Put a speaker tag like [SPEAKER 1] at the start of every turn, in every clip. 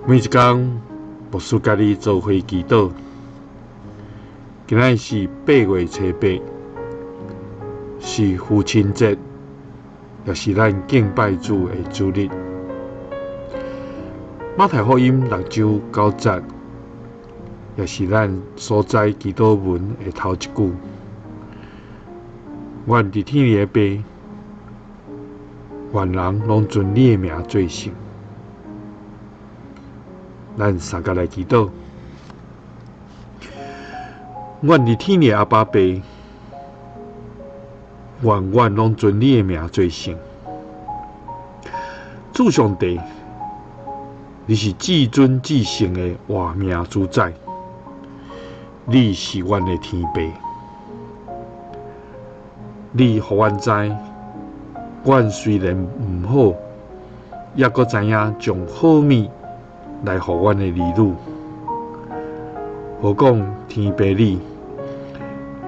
[SPEAKER 1] 每一天，牧师家己做伙祈祷。今仔是8月初8，是父亲节，也是咱敬拜主的主日。马太福音6章9节，也是咱所在祈祷文的头一句。愿伫天里的爸，愿人拢尊你的名做圣。咱三个来祈祷，愿伫天里阿爸爸，愿阮拢尊你的名做圣。主上帝，你是至尊至圣的活命主宰，你是阮的天父，你互阮知，阮虽然毋好，也阁知影将好物来互阮的儿女，何况天父你，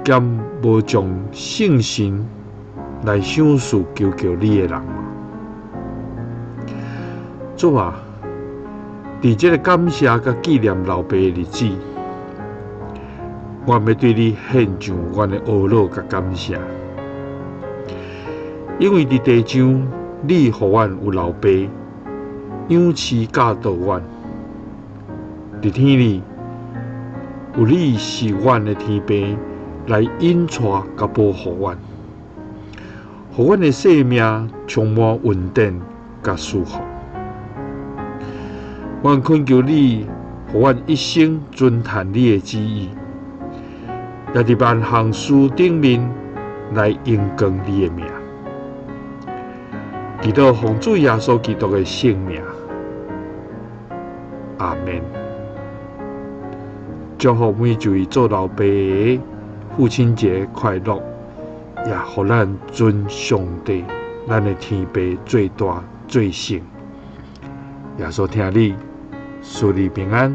[SPEAKER 1] 兼无将圣神来赏赐求你的人嘛？主啊，伫这个感谢甲纪念老爸的日子，我要对你献上阮的懊恼甲感谢，因为伫地上你互阮有老爸，养饲教导阮。伫天里，有你是阮的天父来引带甲保护阮，互阮的生命充满稳定甲舒服。阮恳求你，互阮一生遵行你的旨意，也伫万项事顶面来荣光你的名。祈祷奉主耶稣基督的圣名，阿们。祝福每一位做老爸的父亲节快乐，也互咱尊上帝，咱的天父最大最圣。耶稣听你，祝你平安。